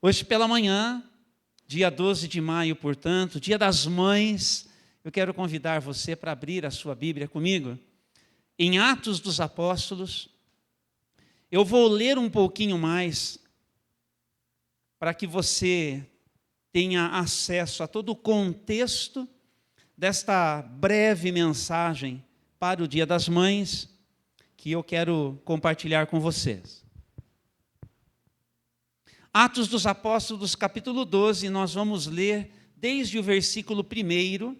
Hoje pela manhã, dia 12 de maio, portanto, dia das mães, eu quero convidar você para abrir a sua Bíblia comigo. Em Atos dos Apóstolos, eu vou ler um pouquinho mais, para que você tenha acesso a todo o contexto desta breve mensagem para o Dia das Mães, que eu quero compartilhar com vocês. Atos dos Apóstolos, capítulo 12, nós vamos ler desde o versículo 1.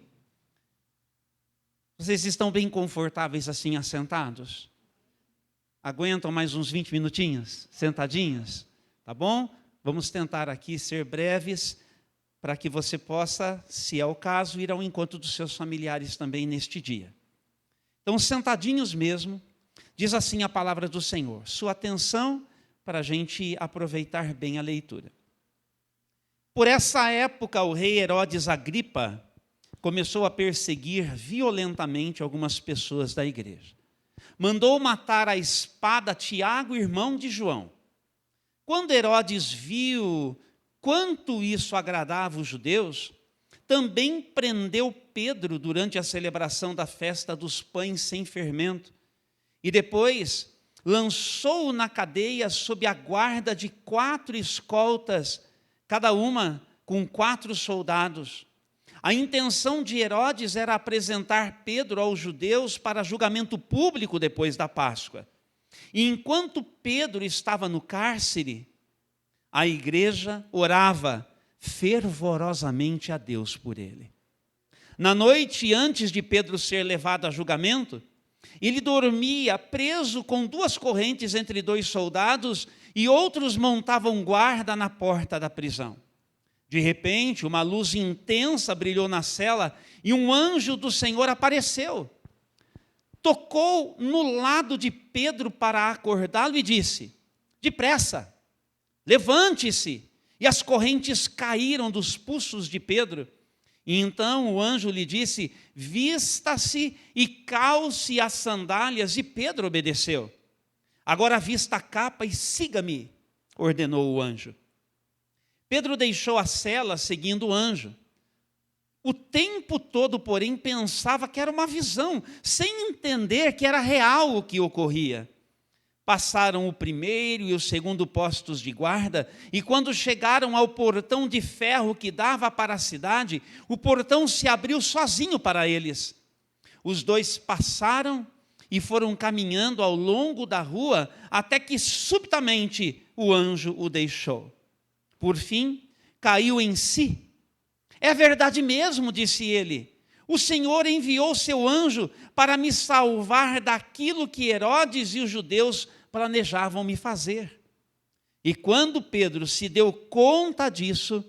Vocês estão bem confortáveis assim, assentados? Aguentam mais uns 20 minutinhos, sentadinhos? Tá bom? Vamos tentar aqui ser breves, para que você possa, se é o caso, ir ao encontro dos seus familiares também neste dia. Então, sentadinhos mesmo, diz assim a palavra do Senhor. Sua atenção para a gente aproveitar bem a leitura. Por essa época, o rei Herodes Agripa começou a perseguir violentamente algumas pessoas da igreja. Mandou matar à espada Tiago, irmão de João. Quando Herodes viu quanto isso agradava os judeus, também prendeu Pedro durante a celebração da festa dos pães sem fermento e depois lançou-o na cadeia sob a guarda de 4 escoltas, cada uma com 4 soldados. A intenção de Herodes era apresentar Pedro aos judeus para julgamento público depois da Páscoa. E enquanto Pedro estava no cárcere, a igreja orava fervorosamente a Deus por ele. Na noite antes de Pedro ser levado a julgamento, ele dormia preso com 2 correntes entre 2 soldados e outros montavam guarda na porta da prisão. De repente, uma luz intensa brilhou na cela e um anjo do Senhor apareceu. Tocou no lado de Pedro para acordá-lo e disse: depressa, levante-se. E as correntes caíram dos pulsos de Pedro. E então o anjo lhe disse: vista-se e calce as sandálias. E Pedro obedeceu. Agora vista a capa e siga-me, ordenou o anjo. Pedro deixou a cela seguindo o anjo. O tempo todo, porém, pensava que era uma visão, sem entender que era real o que ocorria. Passaram o primeiro e o segundo postos de guarda, e quando chegaram ao portão de ferro que dava para a cidade, o portão se abriu sozinho para eles. Os 2 passaram e foram caminhando ao longo da rua, até que subitamente o anjo o deixou. Por fim, caiu em si. É verdade mesmo, disse ele. O Senhor enviou seu anjo para me salvar daquilo que Herodes e os judeus planejavam me fazer. E quando Pedro se deu conta disso,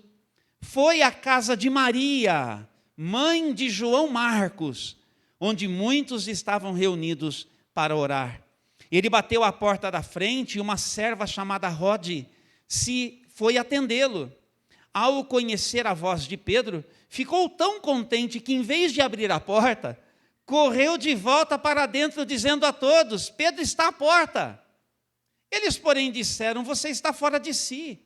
foi à casa de Maria, mãe de João Marcos, onde muitos estavam reunidos para orar. Ele bateu à porta da frente e uma serva chamada Rode se foi atendê-lo. Ao conhecer a voz de Pedro, ficou tão contente que, em vez de abrir a porta, correu de volta para dentro, dizendo a todos: Pedro está à porta. Eles, porém, disseram: você está fora de si.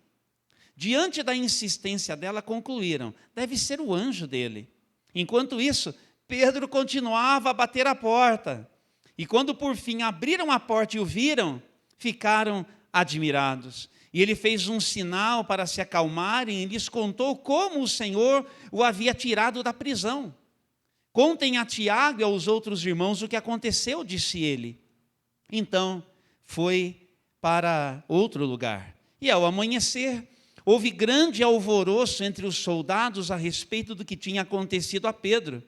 Diante da insistência dela, concluíram: deve ser o anjo dele. Enquanto isso, Pedro continuava a bater a porta. E quando por fim abriram a porta e o viram, ficaram admirados. E ele fez um sinal para se acalmarem e lhes contou como o Senhor o havia tirado da prisão. Contem a Tiago e aos outros irmãos o que aconteceu, disse ele. Então foi para outro lugar. E ao amanhecer, houve grande alvoroço entre os soldados a respeito do que tinha acontecido a Pedro.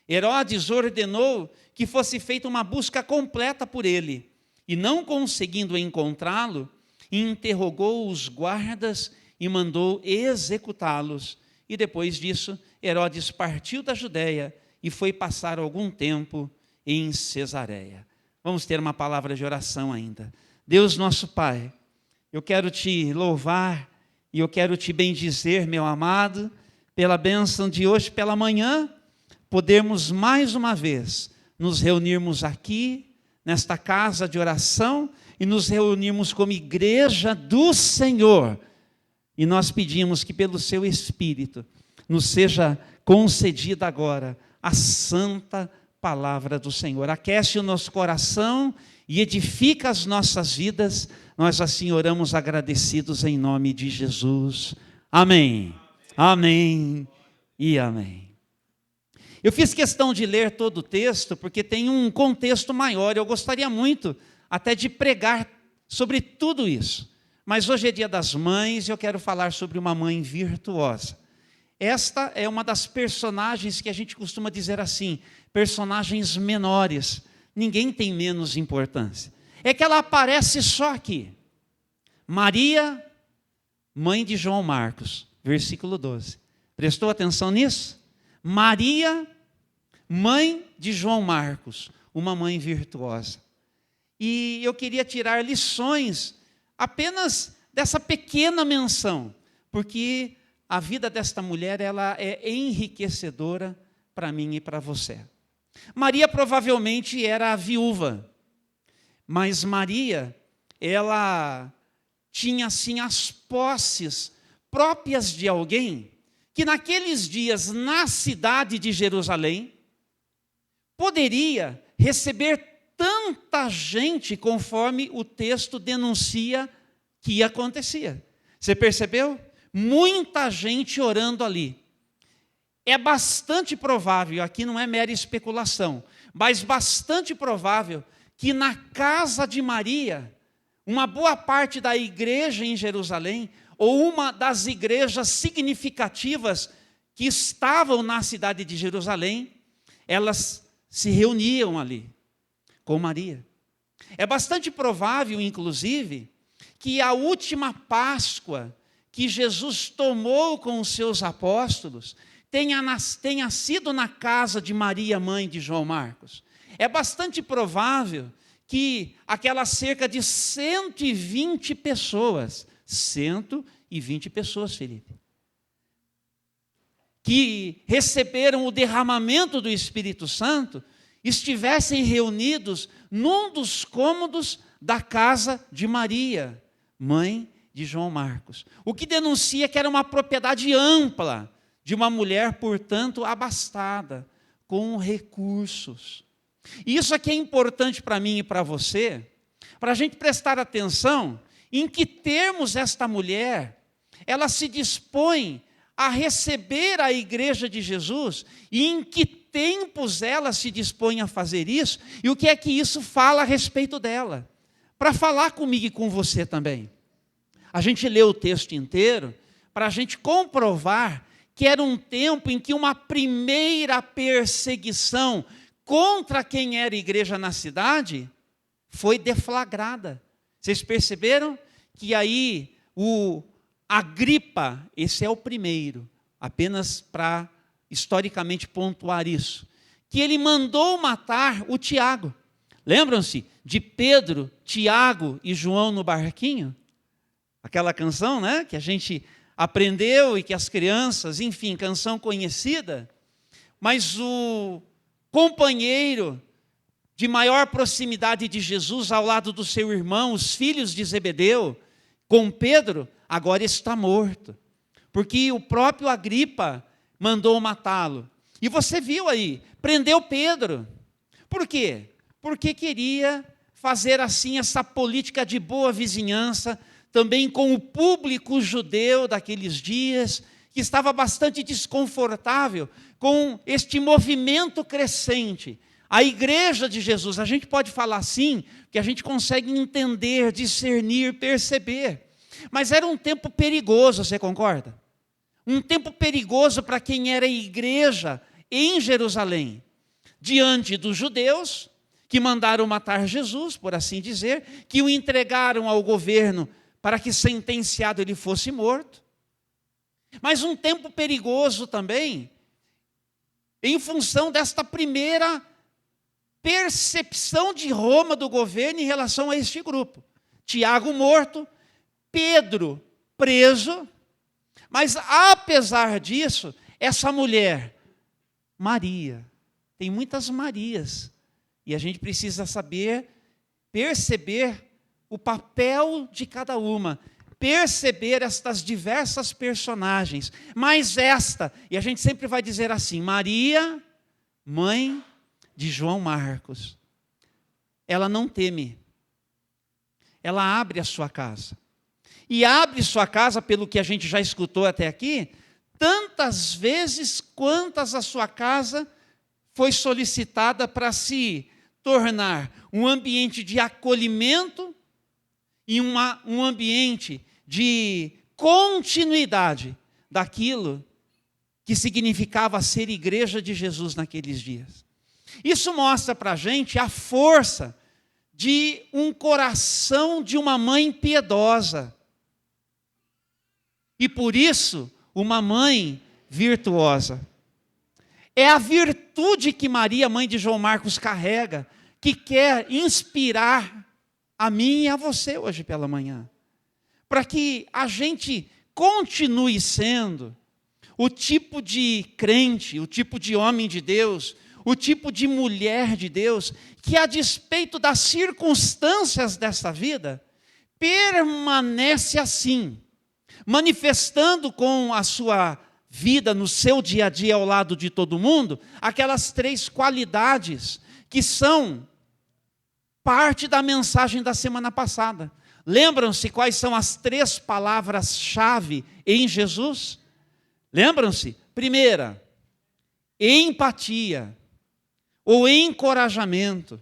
Herodes ordenou que fosse feita uma busca completa por ele. E não conseguindo encontrá-lo, interrogou os guardas e mandou executá-los. E depois disso, Herodes partiu da Judeia e foi passar algum tempo em Cesareia. Vamos ter uma palavra de oração ainda. Deus nosso Pai, eu quero te louvar e eu quero te bendizer, meu amado, pela bênção de hoje pela manhã, podermos mais uma vez nos reunirmos aqui, nesta casa de oração, e nos reunirmos como igreja do Senhor, E nós pedimos que pelo seu Espírito nos seja concedida agora a santa palavra do Senhor. Aquece o nosso coração e edifica as nossas vidas. Nós assim oramos agradecidos em nome de Jesus. Amém. Amém e amém. Eu fiz questão de ler todo o texto porque tem um contexto maior. Eu gostaria muito até de pregar sobre tudo isso. Mas hoje é dia das mães e eu quero falar sobre uma mãe virtuosa. Esta é uma das personagens que a gente costuma dizer assim, personagens menores. Ninguém tem menos importância. É que ela aparece só aqui. Maria, mãe de João Marcos, versículo 12. Prestou atenção nisso? Maria, mãe de João Marcos, uma mãe virtuosa. E eu queria tirar lições apenas dessa pequena menção, porque a vida desta mulher ela é enriquecedora para mim e para você. Maria provavelmente era viúva, mas Maria, ela tinha assim as posses próprias de alguém que naqueles dias na cidade de Jerusalém poderia receber tanta gente conforme o texto denuncia que acontecia. Você percebeu? Muita gente orando ali. É bastante provável, aqui não é mera especulação, mas bastante provável que na casa de Maria, uma boa parte da igreja em Jerusalém, ou uma das igrejas significativas que estavam na cidade de Jerusalém, elas se reuniam ali com Maria. É bastante provável, inclusive, que a última Páscoa que Jesus tomou com os seus apóstolos tenha sido na casa de Maria, mãe de João Marcos. É bastante provável que aquelas cerca de 120 pessoas, 120 pessoas, Felipe, que receberam o derramamento do Espírito Santo, estivessem reunidos num dos cômodos da casa de Maria, mãe de João Marcos. O que denuncia que era uma propriedade ampla de uma mulher, portanto, abastada, com recursos. E isso aqui é importante para mim e para você, para a gente prestar atenção em que termos esta mulher, ela se dispõe a receber a igreja de Jesus, e em que tempos ela se dispõe a fazer isso, e o que é que isso fala a respeito dela, para falar comigo e com você também. A gente lê o texto inteiro, para a gente comprovar que era um tempo em que uma primeira perseguição contra quem era igreja na cidade foi deflagrada. Vocês perceberam que aí o Agripa, esse é o primeiro, apenas para historicamente pontuar isso, que ele mandou matar o Tiago. Lembram-se de Pedro, Tiago e João no barquinho? Aquela canção, né, que a gente aprendeu e que as crianças, enfim, canção conhecida, mas o companheiro de maior proximidade de Jesus ao lado do seu irmão, os filhos de Zebedeu, com Pedro, agora está morto, porque o próprio Agripa mandou matá-lo. E você viu aí, prendeu Pedro. Por quê? Porque queria fazer assim essa política de boa vizinhança, também com o público judeu daqueles dias, que estava bastante desconfortável com este movimento crescente. A igreja de Jesus, a gente pode falar assim, que a gente consegue entender, discernir, perceber. Mas era um tempo perigoso, você concorda? Um tempo perigoso para quem era igreja em Jerusalém, diante dos judeus, que mandaram matar Jesus, por assim dizer, que o entregaram ao governo para que sentenciado ele fosse morto. Mas um tempo perigoso também, em função desta primeira percepção de Roma do governo em relação a este grupo. Tiago morto, Pedro preso, mas apesar disso, essa mulher, Maria, tem muitas Marias, e a gente precisa saber, perceber o papel de cada uma. perceber estas diversas personagens. Mas esta, e a gente sempre vai dizer assim, Maria, mãe de João Marcos, ela não teme. Ela abre a sua casa. E abre sua casa, pelo que a gente já escutou até aqui, tantas vezes quantas a sua casa foi solicitada para se tornar um ambiente de acolhimento e um ambiente de continuidade daquilo que significava ser igreja de Jesus naqueles dias. Isso mostra para a gente a força de um coração de uma mãe piedosa. E por isso, uma mãe virtuosa. É a virtude que Maria, mãe de João Marcos, carrega, que quer inspirar a mim e a você hoje pela manhã. Para que a gente continue sendo o tipo de crente, o tipo de homem de Deus, o tipo de mulher de Deus, que a despeito das circunstâncias desta vida, permanece assim, manifestando com a sua vida, no seu dia a dia ao lado de todo mundo, aquelas 3 qualidades que são parte da mensagem da semana passada. Lembram-se quais são as 3 palavras-chave em Jesus? Lembram-se? Primeira, empatia, ou encorajamento,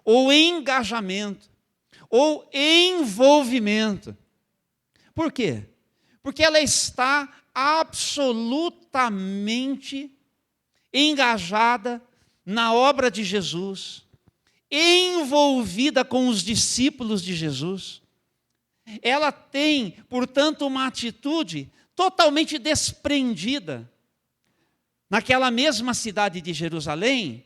ou engajamento, ou envolvimento. Por quê? Porque ela está absolutamente engajada na obra de Jesus, envolvida com os discípulos de Jesus. Ela tem, portanto, uma atitude totalmente desprendida. Naquela mesma cidade de Jerusalém,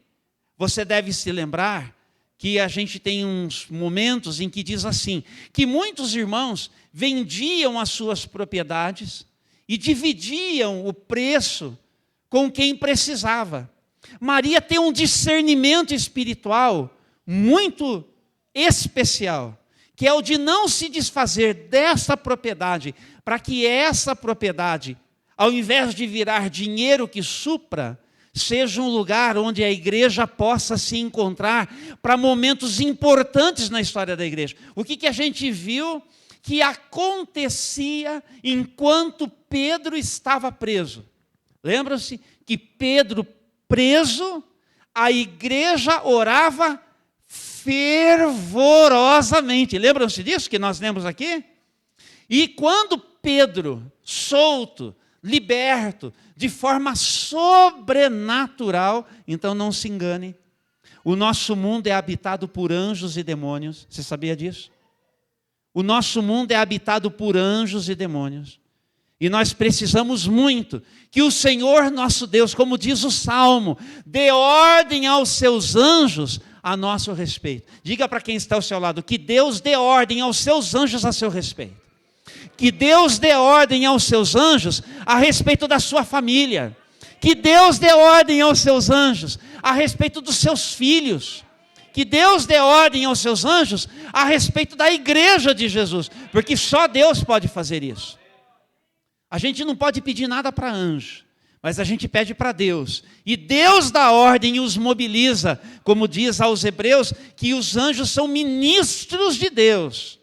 você deve se lembrar que a gente tem uns momentos em que diz assim, que muitos irmãos vendiam as suas propriedades e dividiam o preço com quem precisava. Maria tem um discernimento espiritual muito especial, que é o de não se desfazer dessa propriedade, para que essa propriedade, ao invés de virar dinheiro que supra, seja um lugar onde a igreja possa se encontrar para momentos importantes na história da igreja. O que a gente viu que acontecia enquanto Pedro estava preso? Lembram-se que Pedro preso, a igreja orava fervorosamente. Lembram-se disso que nós lemos aqui? E quando Pedro, solto, liberto, de forma sobrenatural, então não se engane, o nosso mundo é habitado por anjos e demônios. Você sabia disso? O nosso mundo é habitado por anjos e demônios. E nós precisamos muito que o Senhor nosso Deus, como diz o Salmo, dê ordem aos seus anjos a nosso respeito. Diga para quem está ao seu lado, que Deus dê ordem aos seus anjos a seu respeito. Que Deus dê ordem aos seus anjos a respeito da sua família. Que Deus dê ordem aos seus anjos a respeito dos seus filhos. Que Deus dê ordem aos seus anjos a respeito da igreja de Jesus. Porque só Deus pode fazer isso. A gente não pode pedir nada para anjo, mas a gente pede para Deus. E Deus dá ordem e os mobiliza, como diz aos Hebreus, que os anjos são ministros de Deus,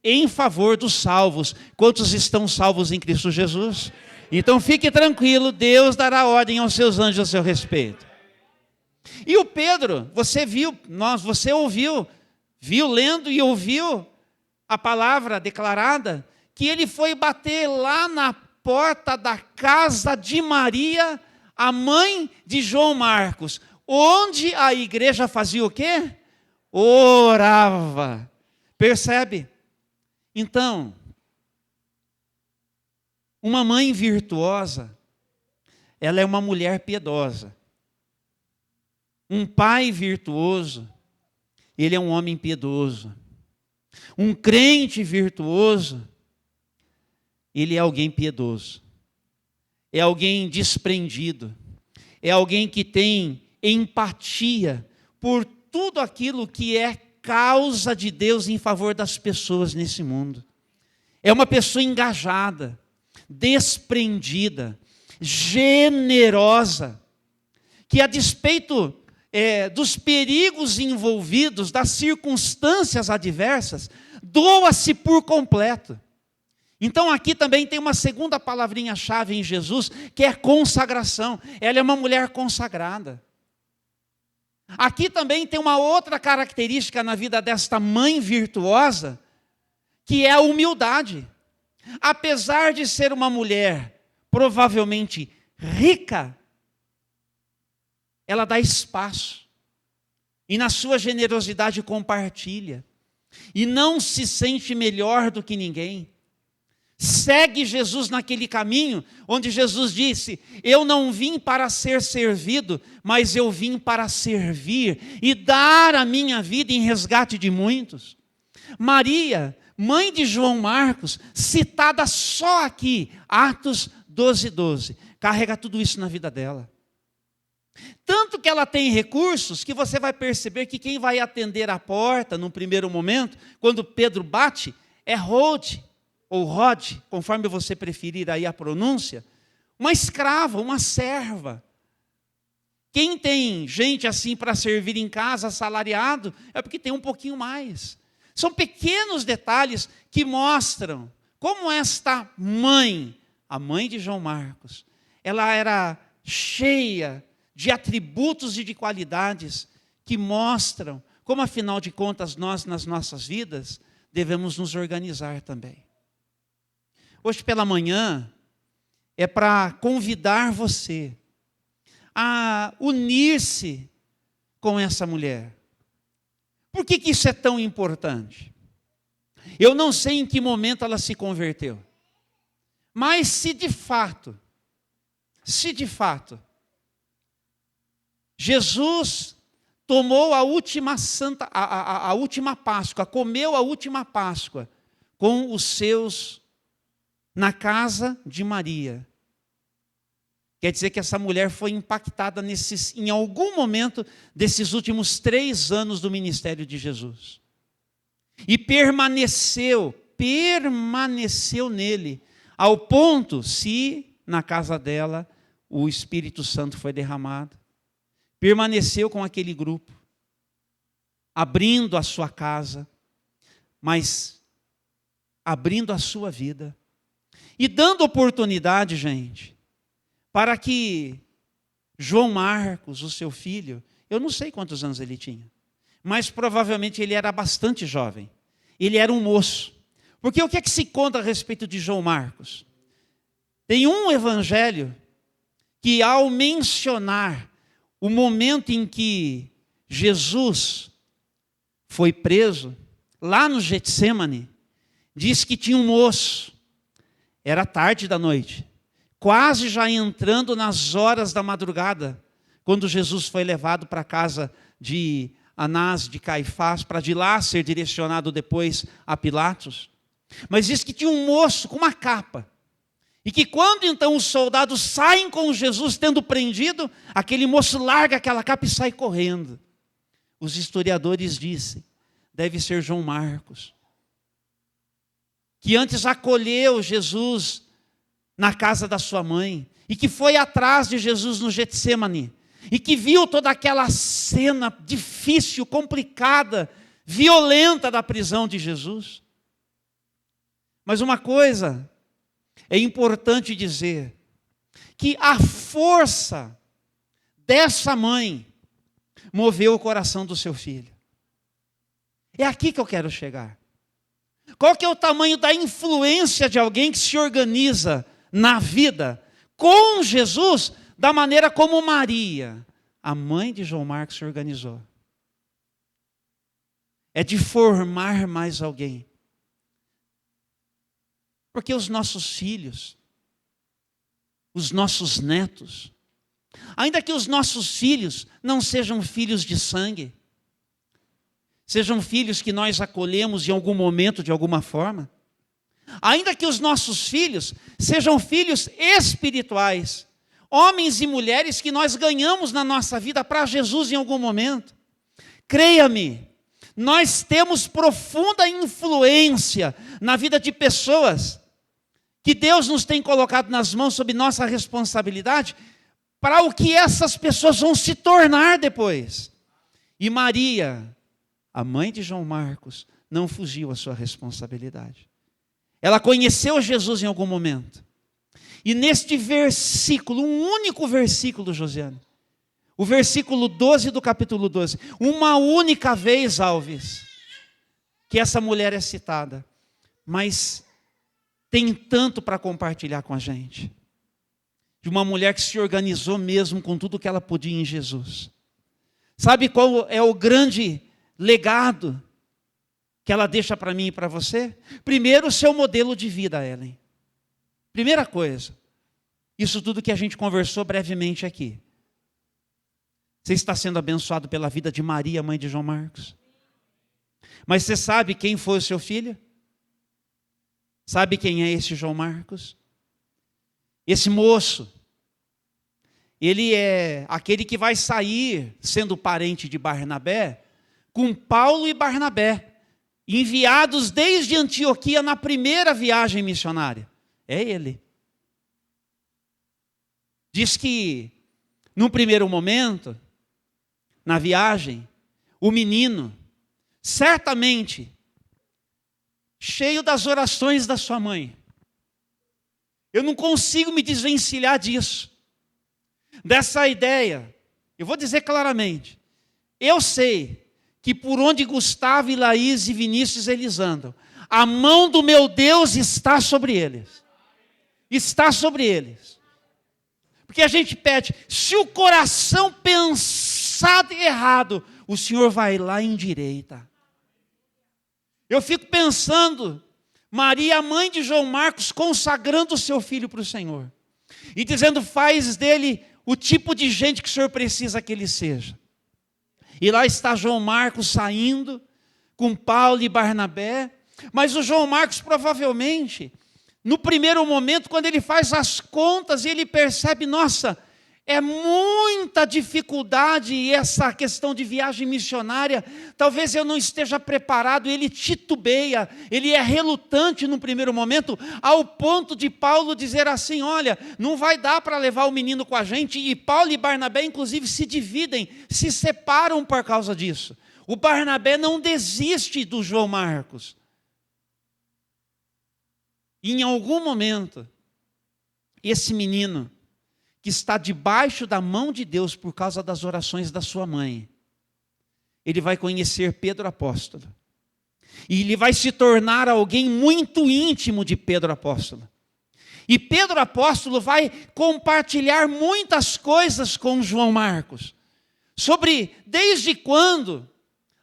em favor dos salvos. Quantos estão salvos em Cristo Jesus? Então fique tranquilo, Deus dará ordem aos seus anjos a seu respeito. E o Pedro, você viu, você ouviu, lendo e ouviu a palavra declarada, que ele foi bater lá na porta da casa de Maria, a mãe de João Marcos, onde a igreja fazia o quê? Orava. Percebe? Então, uma mãe virtuosa, ela é uma mulher piedosa. Um pai virtuoso, ele é um homem piedoso. Um crente virtuoso, ele é alguém piedoso. É alguém desprendido. É alguém que tem empatia por tudo aquilo que é causa de Deus em favor das pessoas nesse mundo. É uma pessoa engajada, desprendida, generosa, que a despeito dos perigos envolvidos, das circunstâncias adversas, doa-se por completo. Então aqui também tem uma segunda palavrinha-chave em Jesus, que é consagração. Ela é uma mulher consagrada. Aqui também tem uma outra característica na vida desta mãe virtuosa, que é a humildade. Apesar de ser uma mulher provavelmente rica, ela dá espaço. E na sua generosidade compartilha. E não se sente melhor do que ninguém. Segue Jesus naquele caminho onde Jesus disse: eu não vim para ser servido, mas eu vim para servir e dar a minha vida em resgate de muitos. Maria, mãe de João Marcos, citada só aqui, Atos 12:12, carrega tudo isso na vida dela. Tanto que ela tem recursos que você vai perceber que quem vai atender a porta no primeiro momento, quando Pedro bate, é Rode, ou Rod, conforme você preferir aí a pronúncia, uma escrava, uma serva. Quem tem gente assim para servir em casa, assalariado, é porque tem um pouquinho mais. São pequenos detalhes que mostram como esta mãe, a mãe de João Marcos, ela era cheia de atributos e de qualidades que mostram como, afinal de contas, nós, nas nossas vidas, devemos nos organizar também. Hoje pela manhã, é para convidar você a unir-se com essa mulher. Por que isso é tão importante? Eu não sei em que momento ela se converteu, mas se de fato, Jesus tomou a última Páscoa, comeu a última Páscoa com os seus na casa de Maria. Quer dizer que essa mulher foi impactada em algum momento desses últimos 3 anos do ministério de Jesus. E permaneceu nele, ao ponto, se na casa dela o Espírito Santo foi derramado, permaneceu com aquele grupo, abrindo a sua casa, mas abrindo a sua vida, e dando oportunidade, gente, para que João Marcos, o seu filho, eu não sei quantos anos ele tinha, mas provavelmente ele era bastante jovem, ele era um moço. Porque o que é que se conta a respeito de João Marcos? Tem um evangelho que, ao mencionar o momento em que Jesus foi preso, lá no Getsêmani, diz que tinha um moço, era tarde da noite, quase já entrando nas horas da madrugada, quando Jesus foi levado para a casa de Anás, de Caifás, para de lá ser direcionado depois a Pilatos. Mas diz que tinha um moço com uma capa, e que quando então os soldados saem com Jesus tendo prendido, aquele moço larga aquela capa e sai correndo. Os historiadores dizem, deve ser João Marcos, que antes acolheu Jesus na casa da sua mãe, e que foi atrás de Jesus no Getsêmani, e que viu toda aquela cena difícil, complicada, violenta da prisão de Jesus. Mas uma coisa é importante dizer, que a força dessa mãe moveu o coração do seu filho. É aqui que eu quero chegar. Qual que é o tamanho da influência de alguém que se organiza na vida com Jesus, da maneira como Maria, a mãe de João Marcos, se organizou? É de formar mais alguém. Porque os nossos filhos, os nossos netos, ainda que os nossos filhos não sejam filhos de sangue, sejam filhos que nós acolhemos em algum momento, de alguma forma, ainda que os nossos filhos sejam filhos espirituais, homens e mulheres que nós ganhamos na nossa vida para Jesus em algum momento, creia-me, Nós temos profunda influência na vida de pessoas que Deus nos tem colocado nas mãos sob nossa responsabilidade para o que essas pessoas vão se tornar depois. E Maria, a mãe de João Marcos, não fugiu à sua responsabilidade. Ela conheceu Jesus em algum momento. E neste versículo, um único versículo, Josiane, o versículo 12 do capítulo 12, uma única vez, Alves, que essa mulher é citada, mas tem tanto para compartilhar com a gente. De uma mulher que se organizou mesmo com tudo que ela podia em Jesus. Sabe qual é o grande legado que ela deixa para mim e para você? Primeiro, o seu modelo de vida, Ellen. Primeira coisa, isso tudo que a gente conversou brevemente aqui. Você está sendo abençoado pela vida de Maria, mãe de João Marcos. Mas você sabe quem foi o seu filho? Sabe quem é esse João Marcos? Esse moço, ele é aquele que vai sair, sendo parente de Barnabé, com Paulo e Barnabé, enviados desde Antioquia na primeira viagem missionária. É ele. Diz que, num primeiro momento, na viagem, o menino, certamente, cheio das orações da sua mãe. Eu não consigo me desvencilhar disso. Dessa ideia, eu vou dizer claramente, eu sei que por onde Gustavo e Laís e Vinícius eles andam, a mão do meu Deus está sobre eles. Está sobre eles. Porque a gente pede, se o coração pensado errado, o Senhor vai lá e endireita. Eu fico pensando, Maria, mãe de João Marcos, consagrando o seu filho para o Senhor. E dizendo, faz dele o tipo de gente que o Senhor precisa que ele seja. E lá está João Marcos saindo, com Paulo e Barnabé. Mas o João Marcos provavelmente, no primeiro momento, quando ele faz as contas e ele percebe, nossa, é muita dificuldade e essa questão de viagem missionária, talvez eu não esteja preparado, ele titubeia, ele é relutante no primeiro momento, ao ponto de Paulo dizer assim, olha, não vai dar para levar o menino com a gente, e Paulo e Barnabé inclusive se dividem, se separam por causa disso. O Barnabé não desiste do João Marcos. E em algum momento, esse menino, que está debaixo da mão de Deus por causa das orações da sua mãe, ele vai conhecer Pedro apóstolo. E ele vai se tornar alguém muito íntimo de Pedro apóstolo. E Pedro apóstolo vai compartilhar muitas coisas com João Marcos. Sobre desde quando,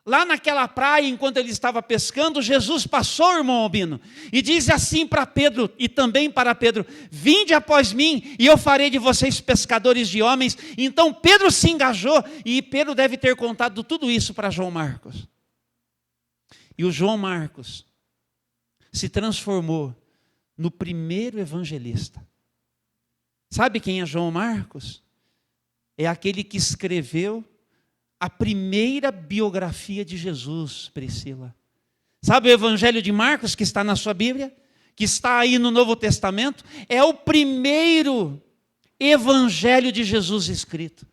lá naquela praia, enquanto ele estava pescando, Jesus passou, irmão Albino, e diz assim para Pedro, e também para Pedro, vinde após mim, e eu farei de vocês pescadores de homens. Então Pedro se engajou, e Pedro deve ter contado tudo isso para João Marcos. E o João Marcos se transformou no primeiro evangelista. Sabe quem é João Marcos? É aquele que escreveu a primeira biografia de Jesus, Priscila. Sabe o Evangelho de Marcos, que está na sua Bíblia? Que está aí no Novo Testamento? É o primeiro Evangelho de Jesus escrito.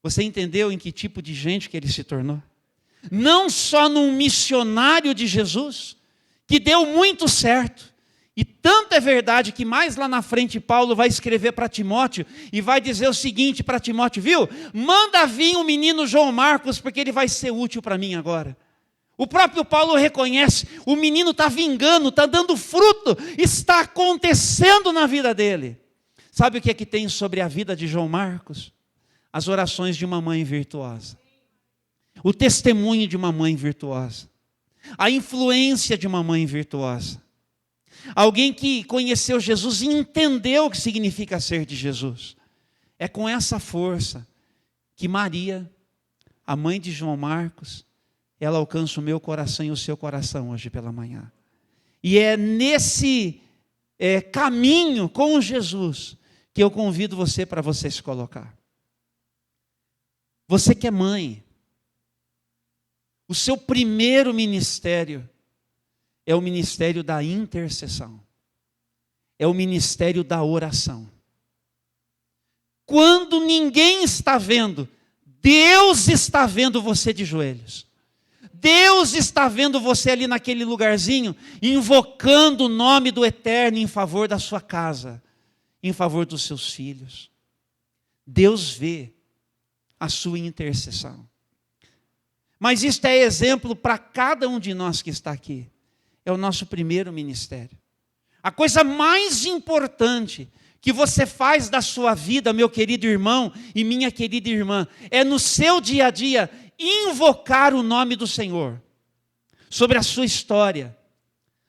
Você entendeu em que tipo de gente que ele se tornou? Não só num missionário de Jesus, que deu muito certo. E tanto é verdade que mais lá na frente Paulo vai escrever para Timóteo e vai dizer o seguinte para Timóteo, viu? Manda vir o menino João Marcos, porque ele vai ser útil para mim agora. O próprio Paulo reconhece, o menino está vingando, está dando fruto, está acontecendo na vida dele. Sabe o que é que tem sobre a vida de João Marcos? As orações de uma mãe virtuosa. O testemunho de uma mãe virtuosa. A influência de uma mãe virtuosa. Alguém que conheceu Jesus e entendeu o que significa ser de Jesus. É com essa força que Maria, a mãe de João Marcos, ela alcança o meu coração e o seu coração hoje pela manhã. E é nesse caminho com Jesus que eu convido você para você se colocar. Você que é mãe, O seu primeiro ministério é o ministério da intercessão. É o ministério da oração. Quando ninguém está vendo, Deus está vendo você de joelhos. Deus está vendo você ali naquele lugarzinho, invocando o nome do Eterno em favor da sua casa, em favor dos seus filhos. Deus vê a sua intercessão. Mas isto é exemplo para cada um de nós que está aqui. É o nosso primeiro ministério. A coisa mais importante que você faz da sua vida, meu querido irmão e minha querida irmã, é no seu dia a dia invocar o nome do Senhor sobre a sua história,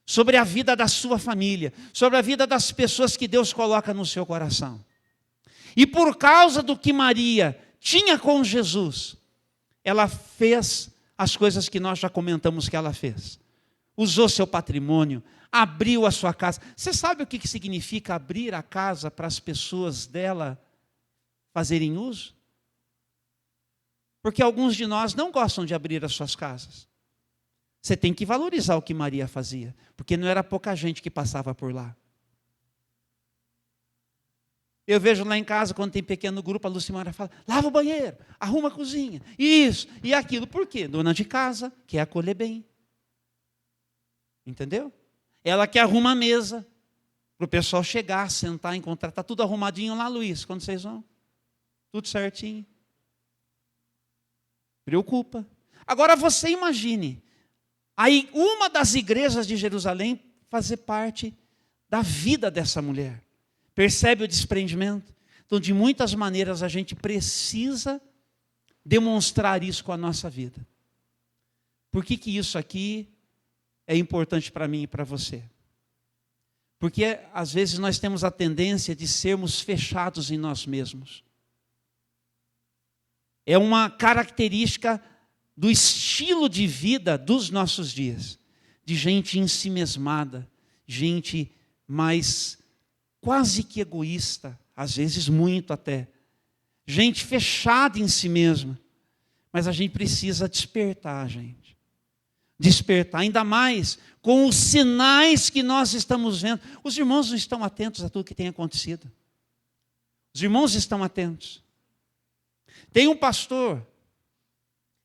sobre a vida da sua família, sobre a vida das pessoas que Deus coloca no seu coração. E por causa do que Maria tinha com Jesus, ela fez as coisas que nós já comentamos que ela fez. Usou seu patrimônio, abriu a sua casa. Você sabe o que significa abrir a casa para as pessoas dela fazerem uso? Porque alguns de nós não gostam de abrir as suas casas. Você tem que valorizar o que Maria fazia, porque não era pouca gente que passava por lá. Eu vejo lá em casa, quando tem pequeno grupo, a Lucimara fala, lava o banheiro, arruma a cozinha, isso e aquilo. Por quê? Dona de casa quer acolher bem. Entendeu? Ela que arruma a mesa, para o pessoal chegar, sentar, encontrar. Está tudo arrumadinho lá, Luiz, quando vocês vão. Tudo certinho. Preocupa. Agora você imagine, aí uma das igrejas de Jerusalém fazer parte da vida dessa mulher. Percebe o desprendimento? Então, de muitas maneiras, a gente precisa demonstrar isso com a nossa vida. Por que isso aqui é importante para mim e para você? Porque, às vezes, nós temos a tendência de sermos fechados em nós mesmos. É uma característica do estilo de vida dos nossos dias. De gente ensimesmada, gente mais quase que egoísta, às vezes muito até. Gente fechada em si mesma. Mas a gente precisa despertar, gente. Despertar, ainda mais com os sinais que nós estamos vendo. Os irmãos não estão atentos a tudo que tem acontecido. Os irmãos estão atentos. Tem um pastor,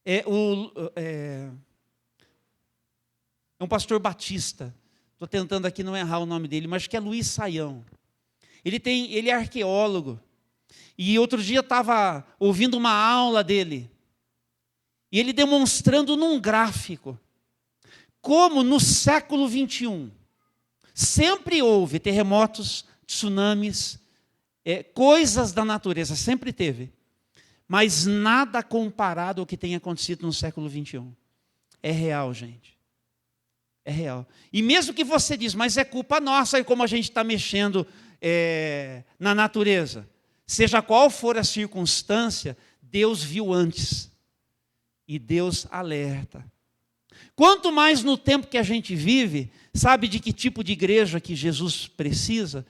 é um pastor batista, estou tentando aqui não errar o nome dele, mas que é Luiz Saião. Ele é arqueólogo, e outro dia eu estava ouvindo uma aula dele, e ele demonstrando num gráfico, como no século 21, sempre houve terremotos, tsunamis, coisas da natureza, sempre teve. Mas nada comparado ao que tem acontecido no século 21. É real, gente. É real. E mesmo que você diz, mas é culpa nossa, e como a gente está mexendo na natureza. Seja qual for a circunstância, Deus viu antes. E Deus alerta. Quanto mais no tempo que a gente vive, sabe de que tipo de igreja que Jesus precisa?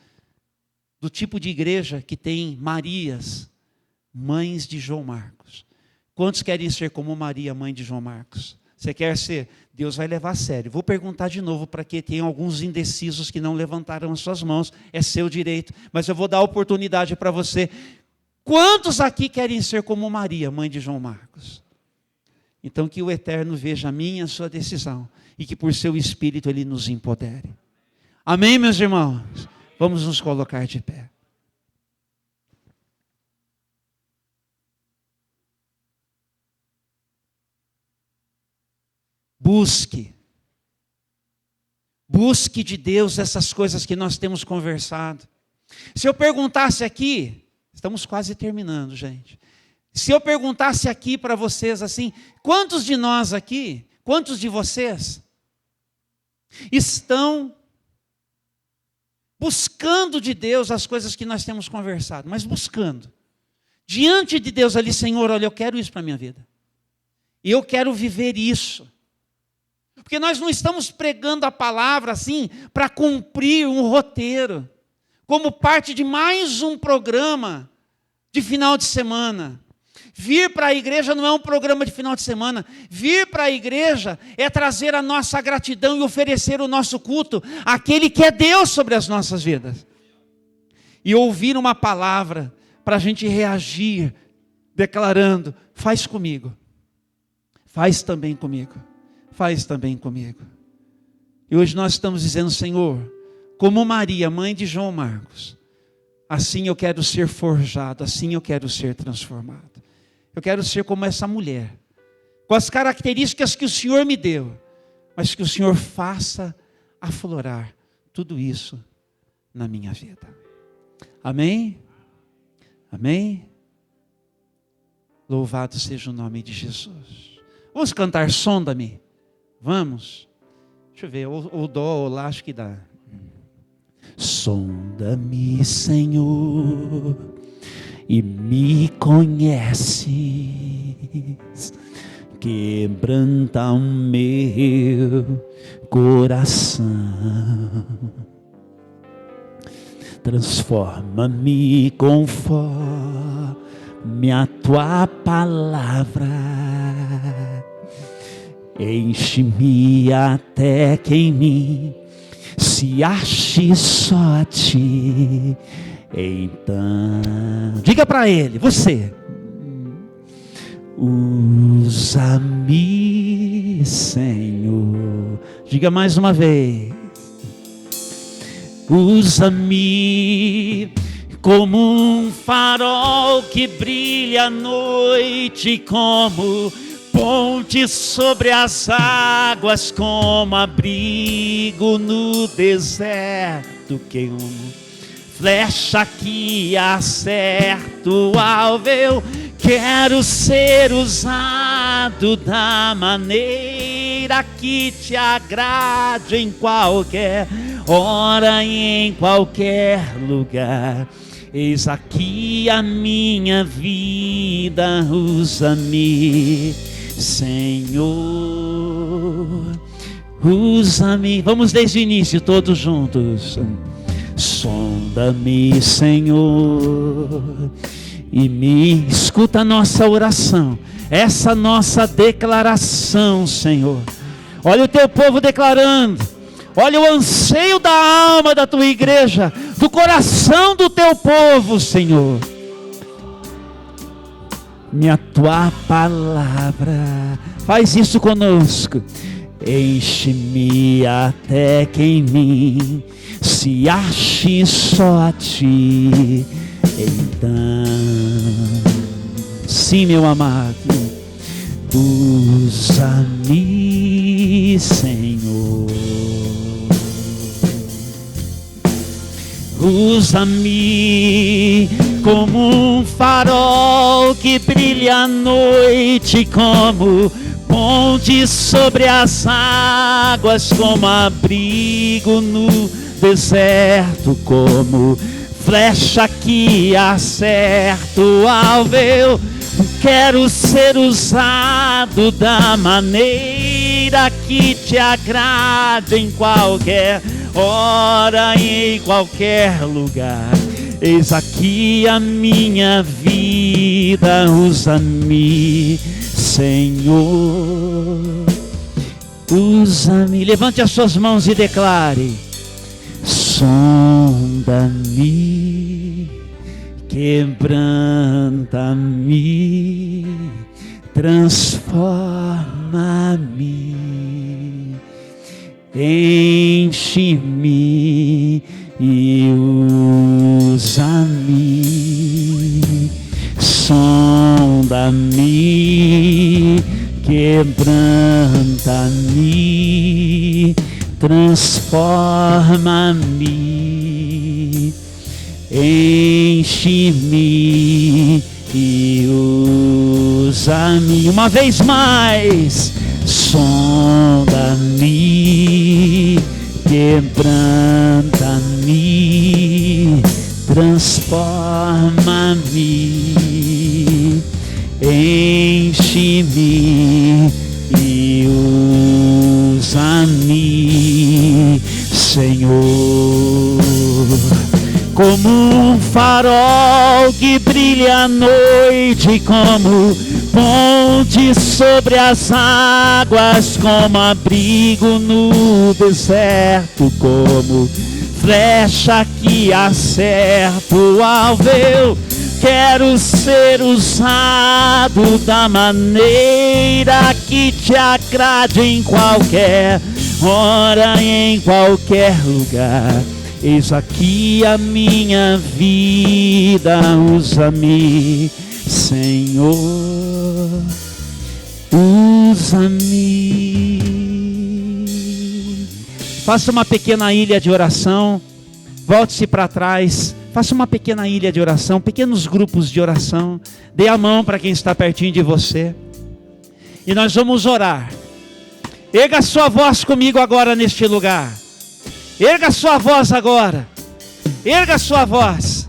Do tipo de igreja que tem Marias, mães de João Marcos. Quantos querem ser como Maria, mãe de João Marcos? Você quer ser? Deus vai levar a sério. Vou perguntar de novo, para que tem alguns indecisos que não levantaram as suas mãos. É seu direito, mas eu vou dar a oportunidade para você. Quantos aqui querem ser como Maria, mãe de João Marcos? Então que o Eterno veja a minha e a sua decisão, e que por seu Espírito Ele nos empodere. Amém, meus irmãos? Vamos nos colocar de pé. Busque de Deus essas coisas que nós temos conversado. Se eu perguntasse aqui, estamos quase terminando, gente. Se eu perguntasse aqui para vocês assim, quantos de nós aqui, quantos de vocês estão buscando de Deus as coisas que nós temos conversado, mas buscando. Diante de Deus ali, Senhor, olha, eu quero isso para a minha vida. E eu quero viver isso. Porque nós não estamos pregando a palavra assim para cumprir um roteiro, como parte de mais um programa de final de semana. Vir para a igreja não é um programa de final de semana. Vir para a igreja é trazer a nossa gratidão e oferecer o nosso culto àquele que é Deus sobre as nossas vidas. E ouvir uma palavra para a gente reagir, declarando: faz comigo, faz também comigo, faz também comigo. E hoje nós estamos dizendo: Senhor, como Maria, mãe de João Marcos, assim eu quero ser forjado, assim eu quero ser transformado. Eu quero ser como essa mulher, com as características que o Senhor me deu, mas que o Senhor faça aflorar tudo isso na minha vida. Amém? Amém? Louvado seja o nome de Jesus. Vamos cantar Sonda-me? Vamos? Deixa eu ver, ou dó, ou lá, acho que dá. Sonda-me, Senhor, e me conheces, quebranta o meu coração, transforma-me conforme a tua palavra, enche-me até que em mim se ache só a ti. Então, diga para ele, você: usa-me, Senhor. Diga mais uma vez: usa-me como um farol que brilha à noite, como ponte sobre as águas, como abrigo no deserto, que flecha que acerta o alvo. Eu quero ser usado da maneira que te agrade, em qualquer hora e em qualquer lugar. Eis aqui a minha vida, usa-me, Senhor, usa-me. Vamos desde o início, todos juntos. Sonda-me, Senhor, e me escuta a nossa oração, essa nossa declaração, Senhor. Olha o teu povo declarando, olha o anseio da alma da tua igreja, do coração do teu povo, Senhor. Minha tua palavra, faz isso conosco. Enche-me até que em mim se ache só a ti. Então, sim, meu amado, usa-me, Senhor. Usa-me como um farol que brilha à noite, como ponte sobre as águas, como abrigo no deserto, como flecha que acerta o alvo. Eu quero ser usado da maneira que te agrade, em qualquer hora e em qualquer lugar. Eis aqui a minha vida, usa-me, Senhor, usa-me. Levante as suas mãos e declare: sonda-me, quebranta-me, transforma-me, enche-me e usa-me. Sonda-me, quebranta-me, transforma-me, enche-me e usa-me. Uma vez mais: sonda-me, quebranta-me, transforma-me, enche-me e usa-me, Senhor. como um farol que brilha à noite, como ponte sobre as águas, como abrigo no deserto, como flecha que acerta o alvo. Eu quero ser usado da maneira que te agrade, em qualquer hora, em qualquer lugar. Eis aqui a minha vida, usa-me, Senhor, usa-me. Faça uma pequena ilha de oração, volte-se para trás, faça uma pequena ilha de oração, pequenos grupos de oração, dê a mão para quem está pertinho de você, e nós vamos orar. Erga a sua voz comigo agora neste lugar. Erga a sua voz agora. Erga a sua voz.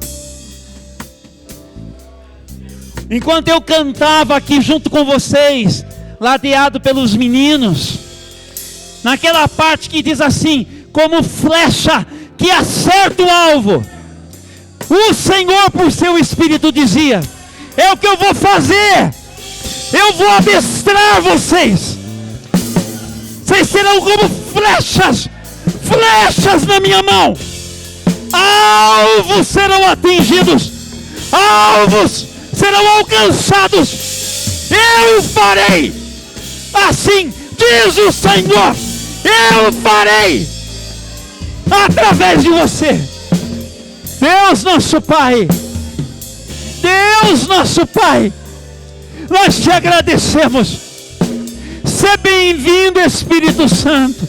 Enquanto eu cantava aqui junto com vocês, ladeado pelos meninos, naquela parte que diz assim: como flecha que acerta o alvo, o Senhor por seu Espírito dizia: é o que eu vou fazer. Eu vou adestrar vocês. Vocês serão como flechas na minha mão. Alvos serão atingidos, alvos serão alcançados. Eu farei, assim diz o Senhor, eu farei através de você. Deus nosso Pai, Deus nosso Pai, nós te agradecemos. Seja bem-vindo, Espírito Santo.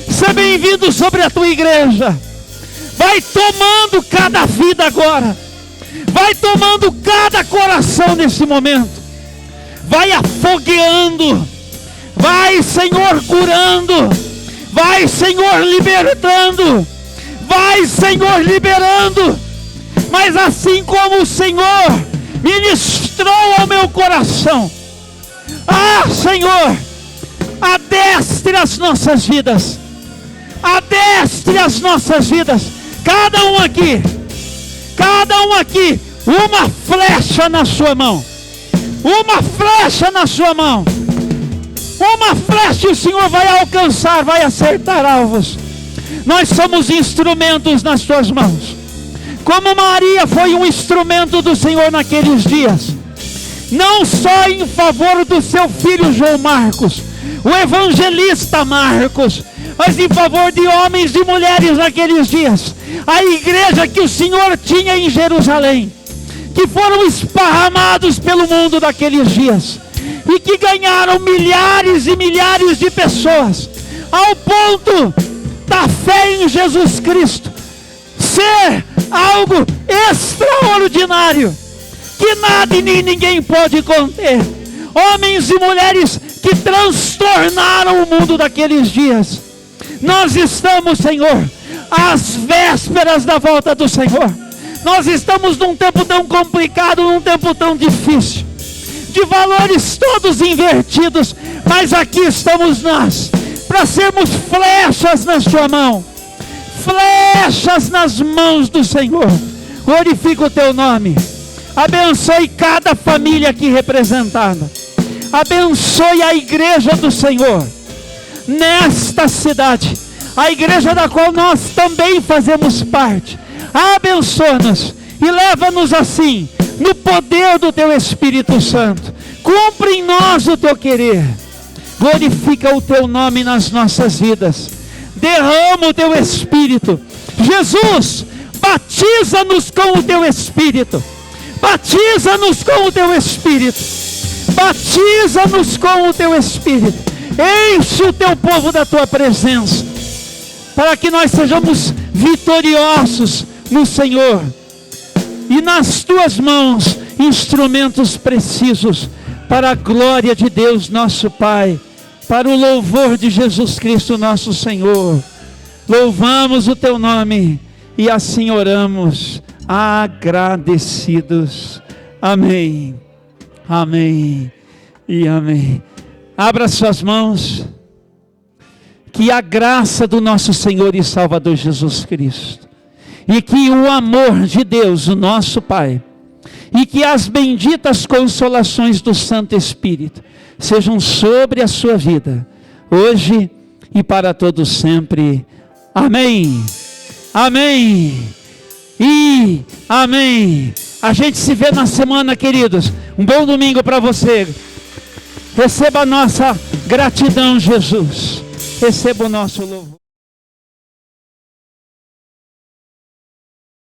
Seja bem-vindo sobre a tua igreja. Vai tomando cada vida agora. Vai tomando cada coração nesse momento. Vai afogueando. Vai, Senhor, curando. Vai, Senhor, libertando. Vai, Senhor, liberando. Mas assim como o Senhor ministrou ao meu coração, Senhor, adestre as nossas vidas. Adestre as nossas vidas. Cada um aqui, uma flecha na sua mão. Uma flecha na sua mão. Uma flecha o Senhor vai alcançar, vai acertar alvos. Nós somos instrumentos nas tuas mãos. Como Maria foi um instrumento do Senhor naqueles dias. Não só em favor do seu filho João Marcos, o evangelista Marcos, mas em favor de homens e mulheres naqueles dias. A igreja que o Senhor tinha em Jerusalém, que foram esparramados pelo mundo daqueles dias, e que ganharam milhares e milhares de pessoas, ao ponto da fé em Jesus Cristo ser algo extraordinário, que nada e nem ninguém pode conter. Homens e mulheres que transtornaram o mundo daqueles dias. Nós estamos, Senhor, às vésperas da volta do Senhor. Nós estamos num tempo tão complicado, num tempo tão difícil, de valores todos invertidos, mas aqui estamos nós, para sermos flechas na sua mão, flechas nas mãos do Senhor. Glorifica o teu nome. Abençoe cada família aqui representada. Abençoe a igreja do Senhor nesta cidade, a igreja da qual nós também fazemos parte. Abençoa-nos e leva-nos assim no poder do teu Espírito Santo. Cumpre em nós o teu querer. Glorifica o teu nome nas nossas vidas. Derrama o teu Espírito. Jesus, batiza-nos com o teu Espírito. Batiza-nos com o teu Espírito. Batiza-nos com o teu Espírito. Enche o teu povo da tua presença, para que nós sejamos vitoriosos no Senhor. E nas tuas mãos, instrumentos precisos para a glória de Deus nosso Pai, para o louvor de Jesus Cristo nosso Senhor. Louvamos o teu nome e assim oramos, agradecidos. Amém, amém e amém. Abra suas mãos. Que a graça do nosso Senhor e Salvador Jesus Cristo, e que o amor de Deus, o nosso Pai, e que as benditas consolações do Santo Espírito sejam sobre a sua vida, hoje e para todos sempre. Amém. Amém. E amém. A gente se vê na semana, queridos. Um bom domingo para você. Receba a nossa gratidão, Jesus. Receba o nosso louvor.